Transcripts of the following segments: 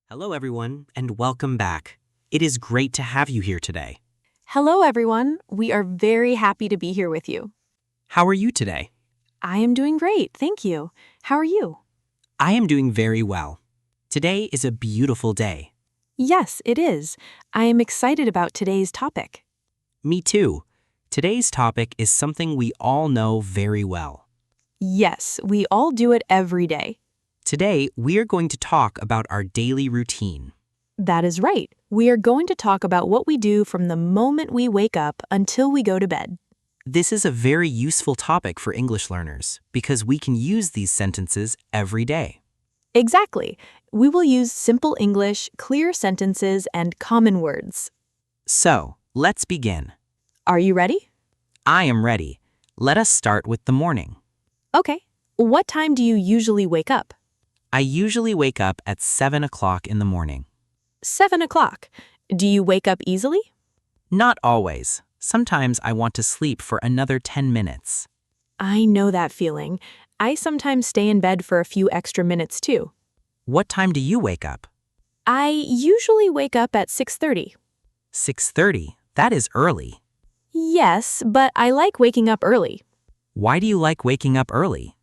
Hello, everyone, and welcome back. It is great to have you here today. Hello, everyone. We are very happy to be here with you. How are you today? I am doing great, thank you. How are you? I am doing very well. Today is a beautiful day. Yes, it is. I am excited about today's topic. Me too. Today's topic is something we all know very well. Yes, we all do it every day. Today, we are going to talk about our daily routine. That is right. We are going to talk about what we do from the moment we wake up until we go to bed. This is a very useful topic for English learners because we can use these sentences every day. Exactly. We will use simple English, clear sentences, and common words. So, let's begin. Are you ready? I am ready. Let us start with the morning. Okay. What time do you usually wake up? I usually wake up at 7 o'clock in the morning. 7 o'clock. Do you wake up easily? Not always. Sometimes I want to sleep for another 10 minutes. I know that feeling. I sometimes stay in bed for a few extra minutes too. What time do you wake up? I usually wake up at 6:30. 6:30. That is early. Yes, but I like waking up early. Why do you like waking up early?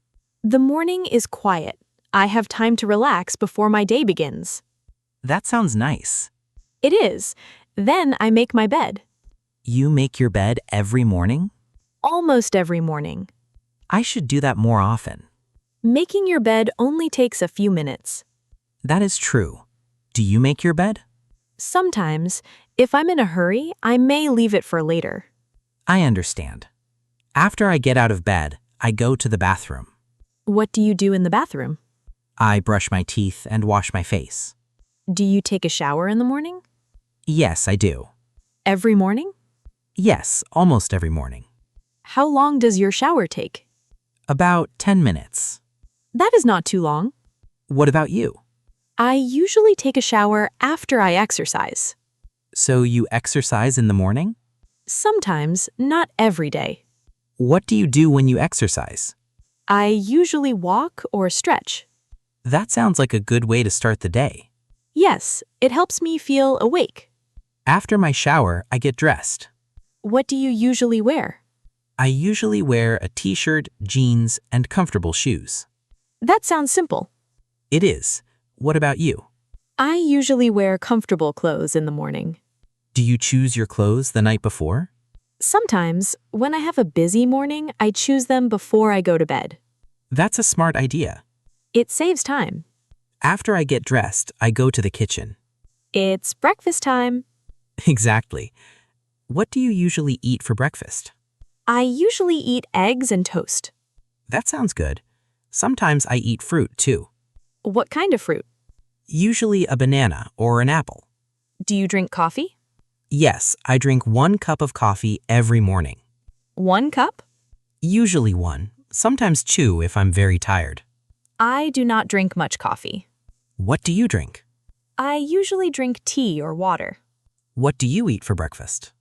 The morning is quiet. I have time to relax before my day begins. That sounds nice. It is. Then I make my bed. You make your bed every morning? Almost every morning. I should do that more often. Making your bed only takes a few minutes. That is true. Do you make your bed? Sometimes, if I'm in a hurry, I may leave it for later. I understand. After I get out of bed, I go to the bathroom. What do you do in the bathroom? I brush my teeth and wash my face. Do you take a shower in the morning? Yes, I do. Every morning? Yes, almost every morning. How long does your shower take? About 10 minutes. That is not too long. What about you? I usually take a shower after I exercise. So you exercise in the morning? Sometimes, not every day. What do you do when you exercise? I usually walk or stretch. That sounds like a good way to start the day. Yes, it helps me feel awake. After my shower, I get dressed. What do you usually wear? I usually wear a t-shirt, jeans, and comfortable shoes. That sounds simple. It is. What about you? I usually wear comfortable clothes in the morning. Do you choose your clothes the night before? Sometimes, when I have a busy morning, I choose them before I go to bed. That's a smart idea. It saves time. After I get dressed, I go to the kitchen. It's breakfast time. Exactly. What do you usually eat for breakfast? I usually eat eggs and toast. That sounds good. Sometimes I eat fruit too. What kind of fruit? Usually a banana or an apple. Do you drink coffee? Yes, I drink 1 cup of coffee every morning. 1 cup? Usually 1, sometimes 2 if I'm very tired. I do not drink much coffee. What do you drink? I usually drink tea or water. What do you eat for breakfast?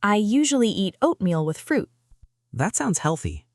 I usually eat oatmeal with fruit. That sounds healthy.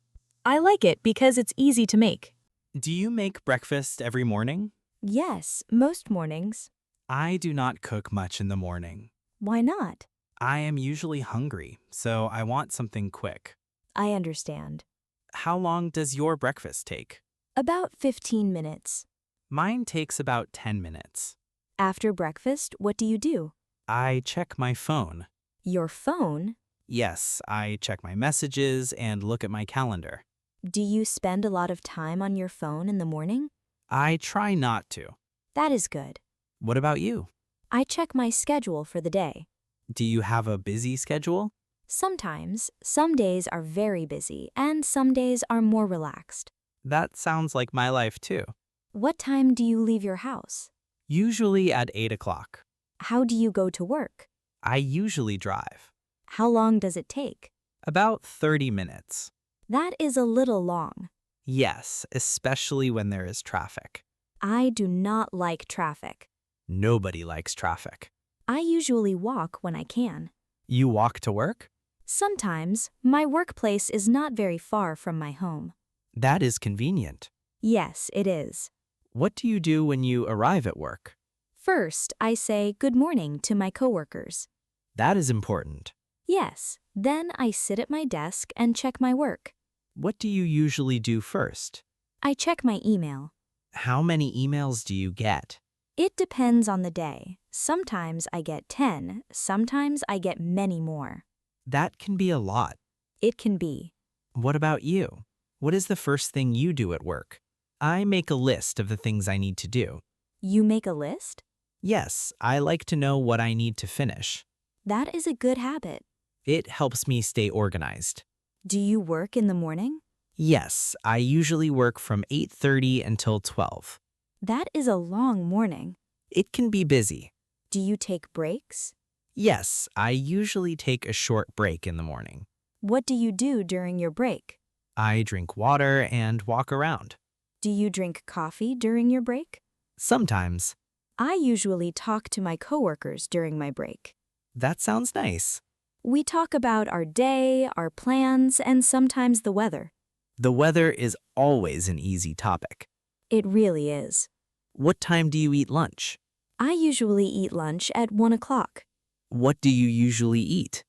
I like it because it's easy to make. Do you make breakfast every morning? Yes, most mornings. I do not cook much in the morning. Why not? I am usually hungry, so I want something quick. I understand. How long does your breakfast take? About 15 minutes. Mine takes about 10 minutes. After breakfast, what do you do? I check my phone. Your phone? Yes, I check my messages and look at my calendar. Do you spend a lot of time on your phone in the morning? I try not to. That is good. What about you? I check my schedule for the day. Do you have a busy schedule? Sometimes, some days are very busy and some days are more relaxed. That sounds like my life too. What time do you leave your house? Usually at 8 o'clock. How do you go to work? I usually drive. How long does it take? About 30 minutes. That is a little long. Yes, especially when there is traffic. I do not like traffic. Nobody likes traffic. I usually walk when I can. You walk to work? Sometimes, my workplace is not very far from my home. That is convenient. Yes, it is. What do you do when you arrive at work? First, I say good morning to my coworkers. That is important. Yes, then I sit at my desk and check my work. What do you usually do first? I check my email. How many emails do you get? It depends on the day. Sometimes I get 10, sometimes I get many more. That can be a lot. It can be. What about you? What is the first thing you do at work? I make a list of the things I need to do. You make a list? Yes, I like to know what I need to finish. That is a good habit. It helps me stay organized. Do you work in the morning? Yes, I usually work from 8:30 until 12. That is a long morning. It can be busy. Do you take breaks? Yes, I usually take a short break in the morning. What do you do during your break? I drink water and walk around. Do you drink coffee during your break? Sometimes. I usually talk to my coworkers during my break. That sounds nice. We talk about our day, our plans, and sometimes the weather. The weather is always an easy topic. It really is. What time do you eat lunch? I usually eat lunch at 1 o'clock. What do you usually eat?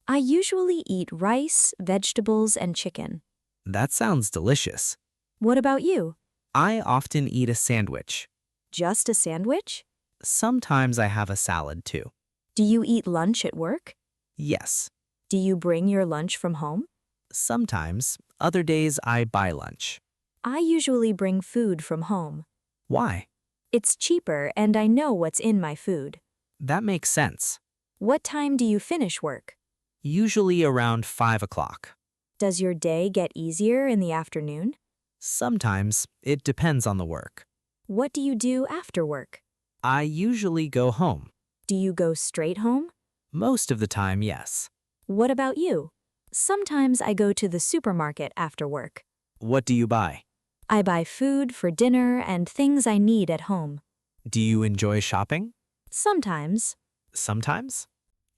I usually eat rice, vegetables, and chicken. That sounds delicious. What about you? I often eat a sandwich. Just a sandwich? Sometimes I have a salad too. Do you eat lunch at work? Yes. Do you bring your lunch from home? Sometimes. Other days I buy lunch. I usually bring food from home. Why? It's cheaper and I know what's in my food. That makes sense. What time do you finish work? Usually around 5 o'clock. Does your day get easier in the afternoon? Sometimes. It depends on the work. What do you do after work? I usually go home. Do you go straight home? Most of the time, yes. What about you? Sometimes I go to the supermarket after work. What do you buy? I buy food for dinner and things I need at home. Do you enjoy shopping? Sometimes. Sometimes.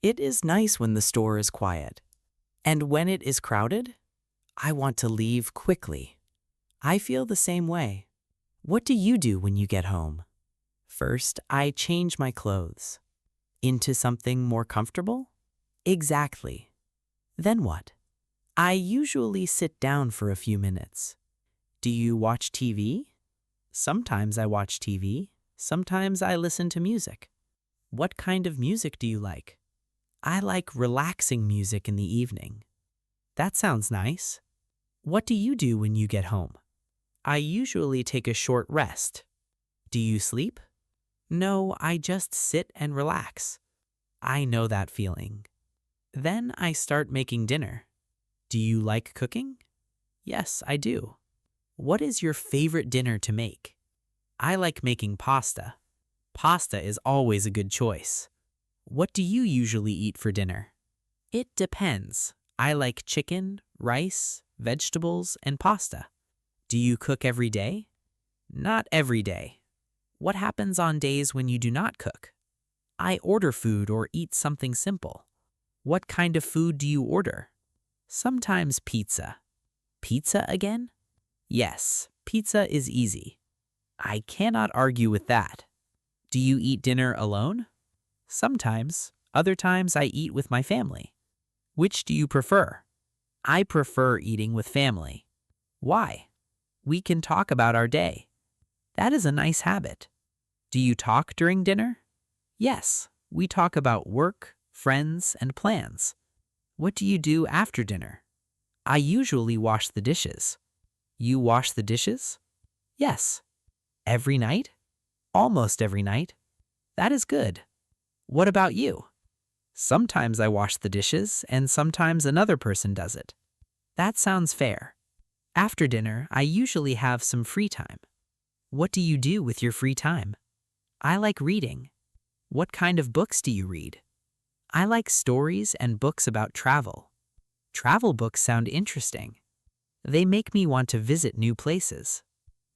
It is nice when the store is quiet. And when it is crowded, I want to leave quickly. I feel the same way. What do you do when you get home? First, I change my clothes. Into something more comfortable? Exactly. Then what? I usually sit down for a few minutes. Do you watch TV? Sometimes I watch TV. Sometimes I listen to music. What kind of music do you like? I like relaxing music in the evening. That sounds nice. What do you do when you get home? I usually take a short rest. Do you sleep? No, I just sit and relax. I know that feeling. Then I start making dinner. Do you like cooking? Yes, I do. What is your favorite dinner to make? I like making pasta. Pasta is always a good choice. What do you usually eat for dinner? It depends. I like chicken, rice, vegetables, and pasta. Do you cook every day? Not every day. What happens on days when you do not cook? I order food or eat something simple. What kind of food do you order? Sometimes pizza. Pizza again? Yes, pizza is easy. I cannot argue with that. Do you eat dinner alone? Sometimes. Other times I eat with my family. Which do you prefer? I prefer eating with family. Why? We can talk about our day. That is a nice habit. Do you talk during dinner? Yes, we talk about work, friends, and plans. What do you do after dinner? I usually wash the dishes. You wash the dishes? Yes. Every night? Almost every night. That is good. What about you? Sometimes I wash the dishes and sometimes another person does it. That sounds fair. After dinner, I usually have some free time. What do you do with your free time? I like reading. What kind of books do you read? I like stories and books about travel. Travel books sound interesting. They make me want to visit new places.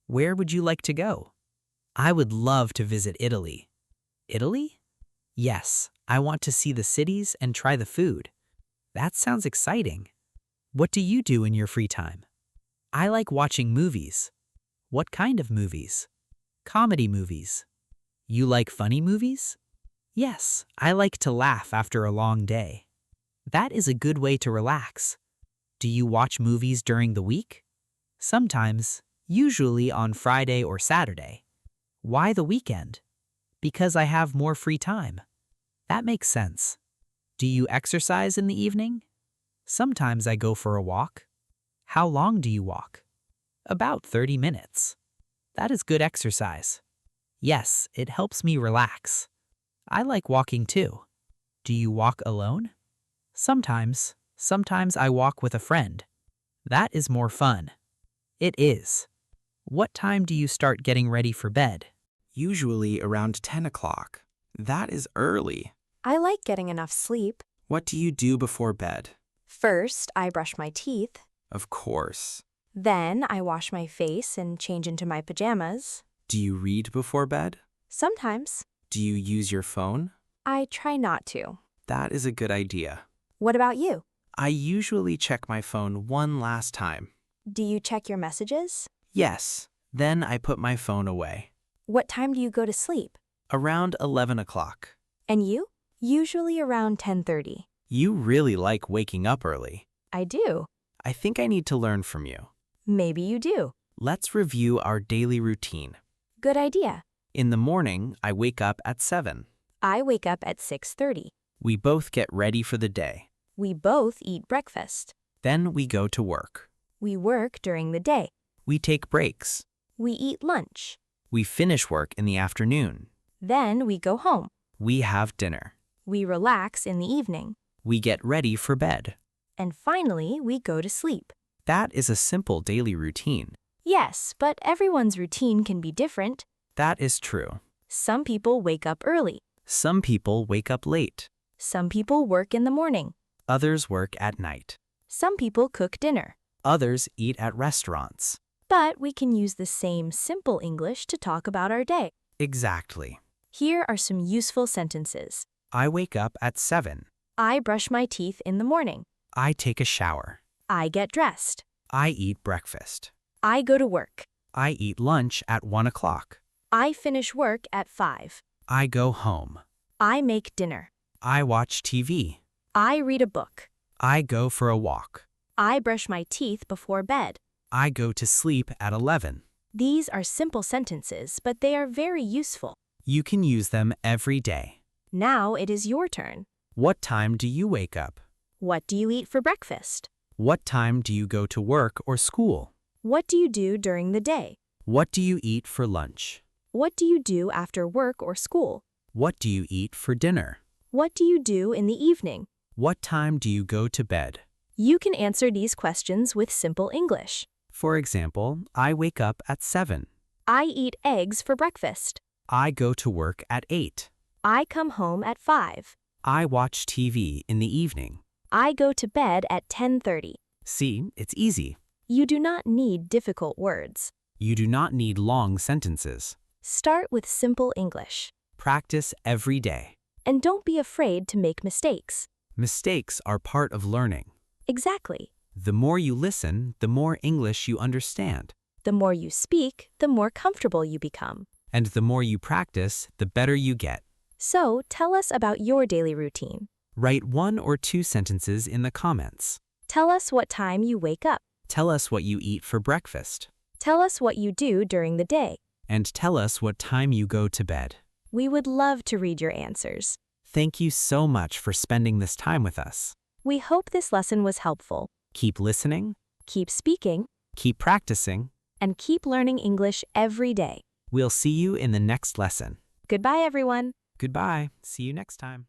Where would you like to go? I would love to visit Italy. Italy? Yes, I want to see the cities and try the food. That sounds exciting. What do you do in your free time? I like watching movies. What kind of movies? Comedy movies. You like funny movies? Yes, I like to laugh after a long day. That is a good way to relax. Do you watch movies during the week? Sometimes, usually on Friday or Saturday. Why the weekend? Because I have more free time. That makes sense. Do you exercise in the evening? Sometimes I go for a walk. How long do you walk? About 30 minutes. That is good exercise. Yes, it helps me relax. I like walking too. Do you walk alone? Sometimes I walk with a friend. That is more fun. It is. What time do you start getting ready for bed? Usually around 10 o'clock. That is early. I like getting enough sleep. What do you do before bed? First, I brush my teeth. Of course. Then, I wash my face and change into my pajamas. Do you read before bed? Sometimes. Do you use your phone? I try not to. That is a good idea. What about you? I usually check my phone one last time. Do you check your messages? Yes. Then I put my phone away. What time do you go to sleep? Around 11 o'clock. And you? Usually around 10:30. You really like waking up early. I do. I think I need to learn from you. Maybe you do. Let's review our daily routine. Good idea. In the morning, I wake up at 7. I wake up at 6:30. We both get ready for the day. We both eat breakfast. Then we go to work. We work during the day. We take breaks. We eat lunch. We finish work in the afternoon. Then we go home. We have dinner. We relax in the evening. We get ready for bed. And finally, we go to sleep. That is a simple daily routine. Yes, but everyone's routine can be different. That is true. Some people wake up early. Some people wake up late. Some people work in the morning. Others work at night. Some people cook dinner. Others eat at restaurants. But we can use the same simple English to talk about our day. Exactly. Here are some useful sentences. I wake up at 7. I brush my teeth in the morning. I take a shower. I get dressed. I eat breakfast. I go to work. I eat lunch at 1 o'clock. I finish work at 5. I go home. I make dinner. I watch TV. I read a book. I go for a walk. I brush my teeth before bed. I go to sleep at 11. These are simple sentences, but they are very useful. You can use them every day. Now it is your turn. What time do you wake up? What do you eat for breakfast? What time do you go to work or school? What do you do during the day? What do you eat for lunch? What do you do after work or school? What do you eat for dinner? What do you do in the evening? What time do you go to bed? You can answer these questions with simple English. For example, I wake up at 7. I eat eggs for breakfast. I go to work at 8. I come home at 5. I watch TV in the evening. I go to bed at 10:30. See, it's easy. You do not need difficult words. You do not need long sentences. Start with simple English. Practice every day. And don't be afraid to make mistakes. Mistakes are part of learning. Exactly. The more you listen, the more English you understand. The more you speak, the more comfortable you become. And the more you practice, the better you get. So, tell us about your daily routine. Write 1 or 2 sentences in the comments. Tell us what time you wake up. Tell us what you eat for breakfast. Tell us what you do during the day. And tell us what time you go to bed. We would love to read your answers. Thank you so much for spending this time with us. We hope this lesson was helpful. Keep listening, Keep speaking, keep practicing. and keep learning English every day. We'll see you in the next lesson. Goodbye, everyone. Goodbye. See you next time.